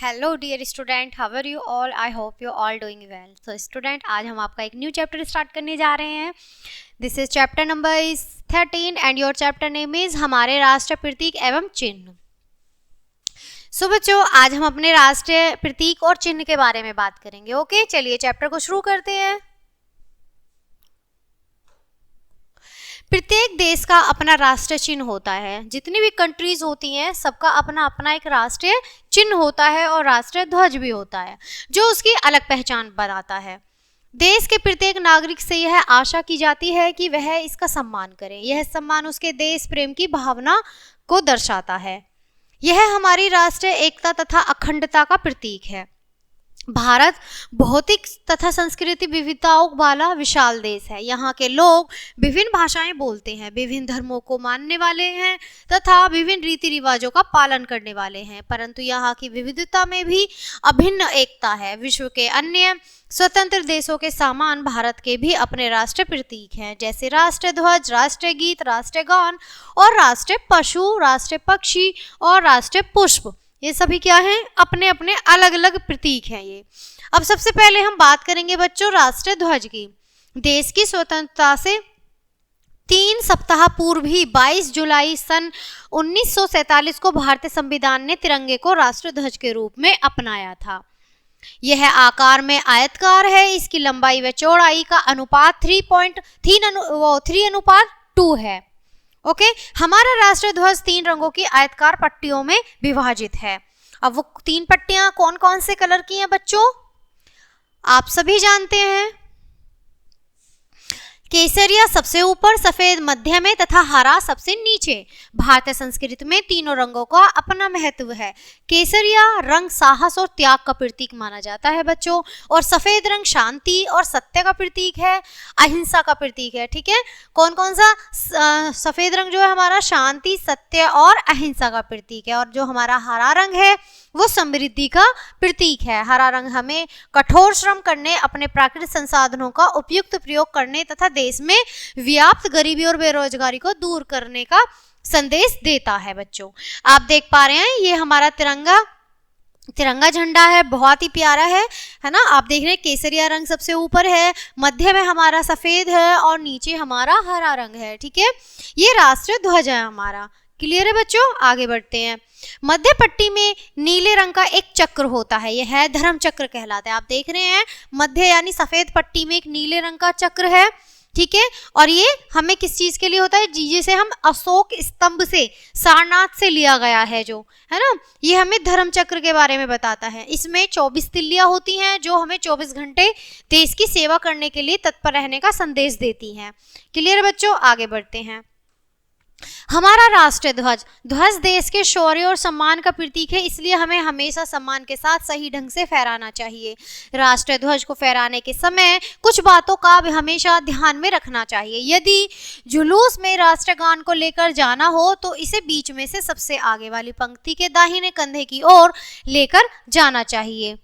Hello dear student, how are you all? I hope you all doing well. So student, आज हम आपका एक new chapter start करने जा रहे हैं। This is chapter number 13 and your chapter name is हमारे राष्ट्र प्रतीक एवं चिन्ह। सो बच्चों, आज हम अपने राष्ट्रीय प्रतीक और चिन्ह के बारे में बात करेंगे। ओके, चलिए चैप्टर को शुरू करते हैं। प्रत्येक देश का अपना राष्ट्रीय चिन्ह होता है। जितनी भी कंट्रीज होती हैं सबका अपना अपना एक राष्ट्रीय चिन्ह होता है और राष्ट्रीय ध्वज भी होता है जो उसकी अलग पहचान बनाता है। देश के प्रत्येक नागरिक से यह आशा की जाती है कि वह इसका सम्मान करे। यह सम्मान उसके देश प्रेम की भावना को दर्शाता है। यह हमारी राष्ट्रीय एकता तथा अखंडता का प्रतीक है। भारत भौतिक तथा संस्कृति विविधताओं वाला विशाल देश है। यहाँ के लोग विभिन्न भाषाएं बोलते हैं, विभिन्न धर्मों को मानने वाले हैं तथा विभिन्न रीति रिवाजों का पालन करने वाले हैं, परंतु यहाँ की विविधता में भी अभिन्न एकता है। विश्व के अन्य स्वतंत्र देशों के समान भारत के भी अपने राष्ट्रीय प्रतीक हैं, जैसे राष्ट्रीय ध्वज, राष्ट्रीय गीत, राष्ट्रीय गान और राष्ट्रीय पशु, राष्ट्रीय पक्षी और राष्ट्रीय पुष्प। ये सभी क्या हैं? अपने अपने अलग अलग प्रतीक हैं ये। अब सबसे पहले हम बात करेंगे बच्चों राष्ट्रीय ध्वज की। देश की स्वतंत्रता से 3 सप्ताह पूर्व ही 22 जुलाई सन 1947 को भारतीय संविधान ने तिरंगे को राष्ट्रीय ध्वज के रूप में अपनाया था। यह आकार में आयतकार है। इसकी लंबाई व चौड़ाई का अनुपात 3:2 है। ओके, हमारा राष्ट्रीय ध्वज 3 रंगों की आयतकार पट्टियों में विभाजित है। अब वो 3 पट्टियां कौन कौन से कलर की हैं बच्चों? आप सभी जानते हैं। केसरिया सबसे ऊपर, सफेद मध्य में तथा हरा सबसे नीचे। भारतीय संस्कृति में तीनों रंगों का अपना महत्व है। केसरिया रंग साहस और त्याग का प्रतीक माना जाता है बच्चों, और सफेद रंग शांति और सत्य का प्रतीक है, अहिंसा का प्रतीक है। ठीक है, कौन कौन सा? सफेद रंग जो है हमारा शांति, सत्य और अहिंसा का प्रतीक है, और जो हमारा हरा रंग है वो समृद्धि का प्रतीक है। हरा रंग हमें कठोर श्रम करने, अपने प्राकृतिक संसाधनों का उपयुक्त प्रयोग करने तथा देश में व्याप्त गरीबी और बेरोजगारी को दूर करने का संदेश देता है। बच्चों, आप देख पा रहे हैं ये हमारा तिरंगा झंडा है, बहुत ही प्यारा है ना। आप देख रहे हैं केसरिया रंग सबसे ऊपर है, मध्य में हमारा सफेद है और नीचे हमारा हरा रंग है। ठीक है, ये राष्ट्रीय ध्वज है हमारा। क्लियर है बच्चों? आगे बढ़ते हैं। मध्य पट्टी में नीले रंग का एक चक्र होता है, यह है धर्म चक्र कहलाता है। आप देख रहे हैं मध्य यानी सफेद पट्टी में एक नीले रंग का चक्र है। ठीक है, और ये हमें किस चीज के लिए होता है? जिसे हम अशोक स्तंभ से, सारनाथ से लिया गया है जो है ना, ये हमें धर्म चक्र के बारे में बताता है। इसमें 24 तिल्लियां होती हैं जो हमें 24 घंटे देश की सेवा करने के लिए तत्पर रहने का संदेश देती हैं। क्लियर है बच्चों? आगे बढ़ते हैं। हमारा राष्ट्रीय ध्वज देश के शौर्य और सम्मान का प्रतीक है, इसलिए हमें हमेशा सम्मान के साथ सही ढंग से फहराना चाहिए। राष्ट्रीय ध्वज को फहराने के समय कुछ बातों का भी हमेशा ध्यान में रखना चाहिए। यदि जुलूस में राष्ट्रीय गान को लेकर जाना हो तो इसे बीच में से सबसे आगे वाली पंक्ति के दाहिने कंधे की ओर लेकर जाना चाहिए।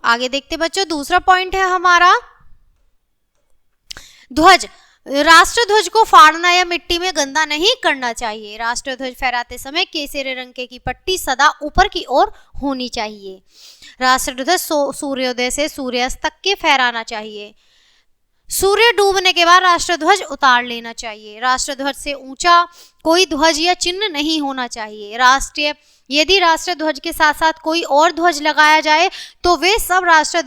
आगे देखते बच्चों, दूसरा पॉइंट है हमारा ध्वज। राष्ट्रीय ध्वज को फाड़ना या मिट्टी में गंदा नहीं करना चाहिए। राष्ट्रीय ध्वज फहराते समय केसरी रंग की पट्टी सदा ऊपर की ओर होनी चाहिए। राष्ट्रीय ध्वज सूर्योदय से सूर्यास्त तक के फहराना चाहिए। सूर्य डूबने के बाद राष्ट्रीय ध्वज उतार लेना चाहिए। राष्ट्रीय ध्वज से ऊंचा कोई ध्वज या चिन्ह नहीं होना चाहिए। यदि राष्ट्रीय ध्वज के साथ साथ कोई और ध्वज लगाया जाए तो वे सब राष्ट्रीय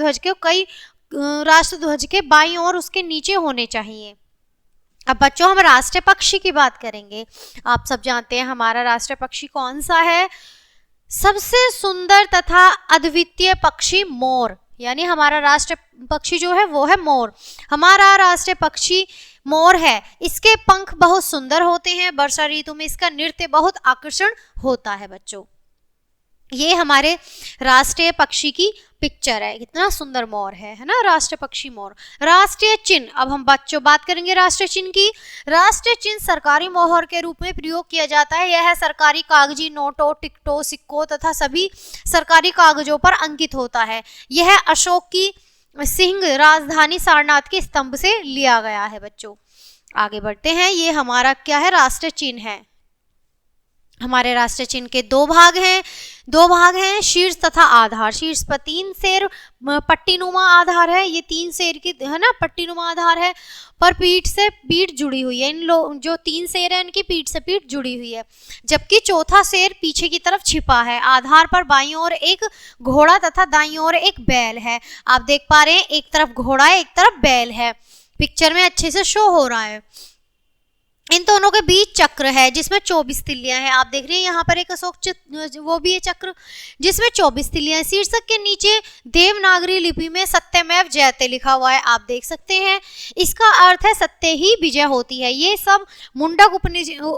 ध्वज के बाईं ओर उसके नीचे होने चाहिए। अब बच्चों, हम राष्ट्रीय पक्षी की बात करेंगे। आप सब जानते हैं हमारा राष्ट्रीय पक्षी कौन सा है? सबसे सुंदर तथा अद्वितीय पक्षी मोर, यानी हमारा राष्ट्रीय पक्षी जो है वो है मोर। हमारा राष्ट्रीय पक्षी मोर है। इसके पंख बहुत सुंदर होते हैं। वर्षा ऋतु में इसका नृत्य बहुत आकर्षण होता है बच्चों। ये हमारे राष्ट्रीय पक्षी की पिक्चर है, कितना सुंदर मोर है ना, राष्ट्रीय पक्षी मोर। राष्ट्रीय चिन्ह, अब हम बच्चों बात करेंगे राष्ट्रीय चिन्ह की। राष्ट्रीय चिन्ह सरकारी मोहर के रूप में प्रयोग किया जाता है। यह सरकारी कागजी नोटों, टिकटों, सिक्कों तथा सभी सरकारी कागजों पर अंकित होता है। यह अशोक की सिंह राजधानी सारनाथ के स्तंभ से लिया गया है बच्चों। आगे बढ़ते हैं, ये हमारा क्या है? राष्ट्रीय चिन्ह है। हमारे राष्ट्रीय चिन्ह के दो भाग हैं, शीर्ष तथा आधार। शीर्ष पर 3 शेर पट्टीनुमा आधार है, ये 3 शेर की है ना पट्टीनुमा आधार है, पर पीठ से पीठ जुड़ी हुई है। जो 3 शेर है इनकी पीठ से पीठ जुड़ी हुई है, जबकि चौथा शेर पीछे की तरफ छिपा है। आधार पर बाईं ओर एक घोड़ा तथा दाईं ओर एक बैल है। आप देख पा रहे हैं, एक तरफ घोड़ा है, एक तरफ बैल है, पिक्चर में अच्छे से शो हो रहा है। इन दोनों के बीच चक्र है जिसमें 24 तिल्लियां हैं। आप देख रहे हैं यहाँ पर एक अशोक वो भी है चक्र जिसमें 24 तिल्लियां हैं। शीर्षक के नीचे देवनागरी लिपि में सत्यमेव जयते लिखा हुआ है, आप देख सकते हैं। इसका अर्थ है सत्य ही विजय होती है। ये सब मुंडक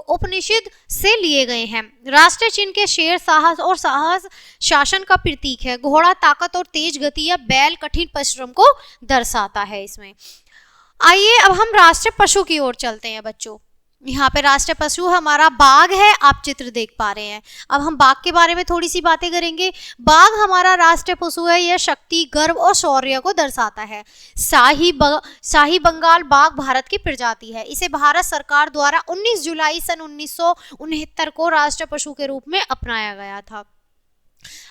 उपनिषद से लिए गए हैं। राष्ट्रीय चिन्ह के शेर साहस और साहस शासन का प्रतीक है। घोड़ा ताकत और तेज गति या बैल कठिन परिश्रम को दर्शाता है। इसमें आइए अब हम राष्ट्रीय पशु की ओर चलते हैं बच्चों। यहाँ पे राष्ट्रीय पशु हमारा बाघ है, आप चित्र देख पा रहे हैं। अब हम बाघ के बारे में थोड़ी सी बातें करेंगे। बाघ हमारा राष्ट्रीय पशु है। यह शक्ति, गर्व और शौर्य को दर्शाता है। शाही बंगाल बाघ भारत की प्रजाति है। इसे भारत सरकार द्वारा 19 जुलाई सन 1969 को राष्ट्रीय पशु के रूप में अपनाया गया था।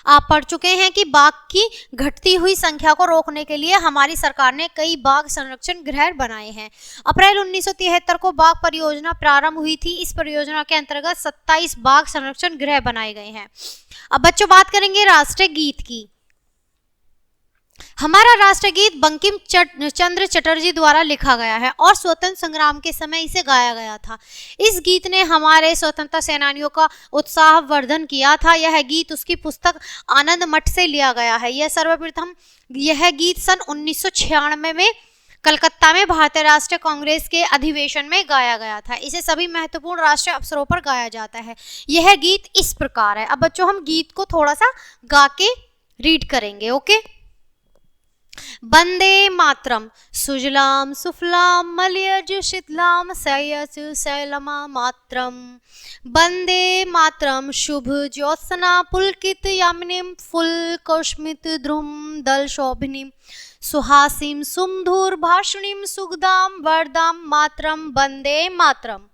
आप पढ़ चुके हैं कि बाघ की घटती हुई संख्या को रोकने के लिए हमारी सरकार ने कई बाघ संरक्षण गृह बनाए हैं। अप्रैल 1973 को बाघ परियोजना प्रारंभ हुई थी। इस परियोजना के अंतर्गत 27 बाघ संरक्षण गृह बनाए गए हैं। अब बच्चों बात करेंगे राष्ट्रीय गीत की। हमारा राष्ट्रीय गीत बंकिम चंद्र चटर्जी द्वारा लिखा गया है और स्वतंत्र संग्राम के समय इसे गाया गया था। इस गीत ने हमारे स्वतंत्रता सेनानियों का उत्साह वर्धन किया था। यह गीत उसकी पुस्तक आनंद मठ से लिया गया है। यह गीत सन 1996 में कलकत्ता में भारतीय राष्ट्रीय कांग्रेस के अधिवेशन में गाया गया था। इसे सभी महत्वपूर्ण राष्ट्रीय अवसरों पर गाया जाता है। यह गीत इस प्रकार है। अब बच्चों हम गीत को थोड़ा सा गा के रीड करेंगे। ओके। वंदे मातरम सुजलाम सुफलाम मलयज शीतलाम सयज शैलमा मातरम। वंदे मातरम शुभ ज्योत्सना पुलकित यामिनीम फुलकोष्मित ध्रुम दल शोभिनीम सुहासिम सुमधुर भाषिणीम सुगदाम वरदाम मातरम वंदे मातरम।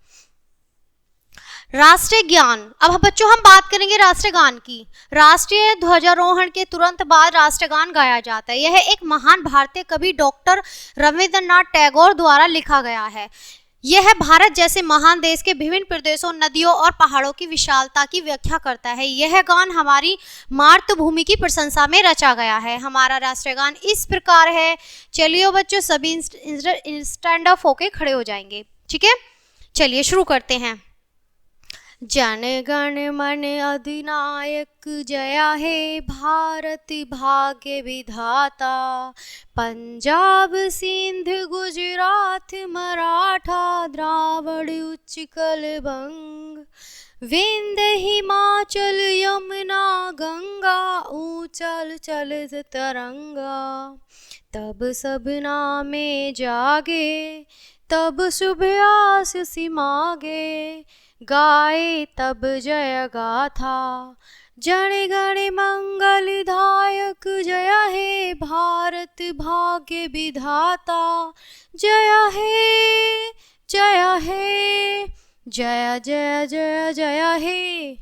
राष्ट्रीय ज्ञान। अब बच्चों हम बात करेंगे राष्ट्रीय गान की। राष्ट्रीय ध्वजारोहण के तुरंत बाद राष्ट्रीय गान गाया जाता है। यह एक महान भारतीय कवि डॉक्टर रविंद्रनाथ टैगोर द्वारा लिखा गया है। यह भारत जैसे महान देश के विभिन्न प्रदेशों, नदियों और पहाड़ों की विशालता की व्याख्या करता है। यह गान हमारी मातृभूमि की प्रशंसा में रचा गया है। हमारा राष्ट्रीय गान इस प्रकार है। चलिए बच्चों सभी स्टैंड अप होके खड़े हो जाएंगे, ठीक है। चलिए शुरू करते हैं। जन गण मन अधिनायक जया हे भारत भाग्य विधाता। पंजाब सिंध गुजरात मराठा द्रावड़ उच्चकल बंग। विंध्य हिमाचल यमुना गंगा ऊंचल चलत तरंगा। तब सबना में जागे तब शुभ आस सिमागे। गाए तब जय गाथा जन गण मंगलदायक जया हे भारत भाग्य विधाता। जया हे जया हे जय जय जय जया हे।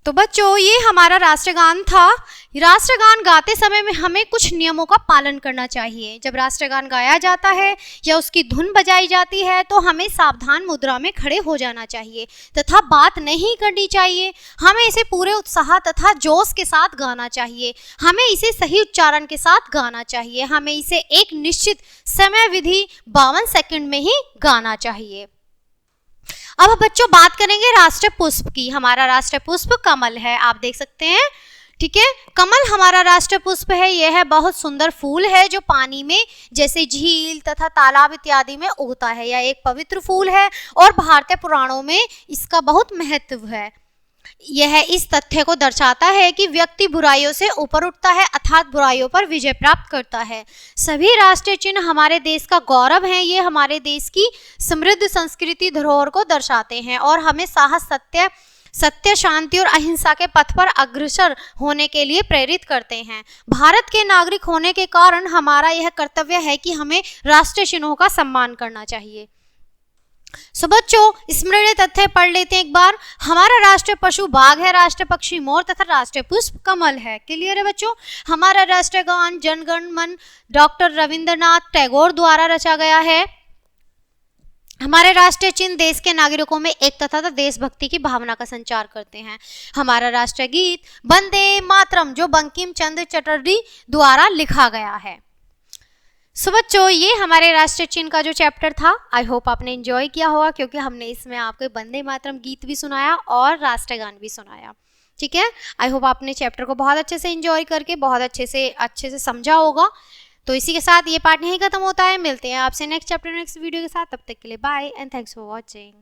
तो बच्चों ये हमारा राष्ट्रगान था। राष्ट्रगान गाते समय में हमें कुछ नियमों का पालन करना चाहिए। जब राष्ट्रगान गाया जाता है या उसकी धुन बजाई जाती है तो हमें सावधान मुद्रा में खड़े हो जाना चाहिए तथा बात नहीं करनी चाहिए। हमें इसे पूरे उत्साह तथा जोश के साथ गाना चाहिए। हमें इसे सही उच्चारण के साथ गाना चाहिए। हमें इसे एक निश्चित समय विधि 52 सेकंड में ही गाना चाहिए। अब बच्चों बात करेंगे राष्ट्रीय पुष्प की। हमारा राष्ट्रीय पुष्प कमल है, आप देख सकते हैं, ठीक है। कमल हमारा राष्ट्रीय पुष्प है। यह बहुत सुंदर फूल है जो पानी में जैसे झील तथा तालाब इत्यादि में उगता है। यह एक पवित्र फूल है और भारतीय पुराणों में इसका बहुत महत्व है। यह इस तथ्य को दर्शाता है कि व्यक्ति बुराइयों से ऊपर उठता है अर्थात बुराइयों पर विजय प्राप्त करता है। सभी राष्ट्रीय चिन्ह हमारे देश का गौरव हैं। ये हमारे देश की समृद्ध संस्कृति धरोहर को दर्शाते हैं और हमें साहस, सत्य, शांति और अहिंसा के पथ पर अग्रसर होने के लिए प्रेरित करते हैं। भारत के नागरिक होने के कारण हमारा यह कर्तव्य है कि हमें राष्ट्रीय चिन्हों का सम्मान करना चाहिए। सो बच्चों स्मरणीय तथ्य पढ़ लेते हैं एक बार। हमारा राष्ट्रीय पशु बाघ है, राष्ट्रीय पक्षी मोर तथा राष्ट्रीय पुष्प कमल है। क्लियर है बच्चों। हमारा राष्ट्रीय गान जनगण मन डॉक्टर रविंद्रनाथ टैगोर द्वारा रचा गया है। हमारे राष्ट्रीय चिन्ह देश के नागरिकों में एकता तथा देशभक्ति की भावना का संचार करते हैं। हमारा राष्ट्रीय गीत वंदे मातरम जो बंकिम चंद्र चटर्जी द्वारा लिखा गया है। सो बच्चों ये हमारे राष्ट्रीय चिन्ह का जो चैप्टर था, आई होप आपने एंजॉय किया होगा, क्योंकि हमने इसमें आपको वंदे मातरम गीत भी सुनाया और राष्ट्रीय गान भी सुनाया। ठीक है, आई होप आपने चैप्टर को बहुत अच्छे से एंजॉय करके बहुत अच्छे से समझा होगा। तो इसी के साथ ये पार्ट यहीं खत्म होता है। मिलते हैं आपसे नेक्स्ट चैप्टर नेक्स्ट वीडियो के साथ। तब तक के लिए bye and thanks for watching.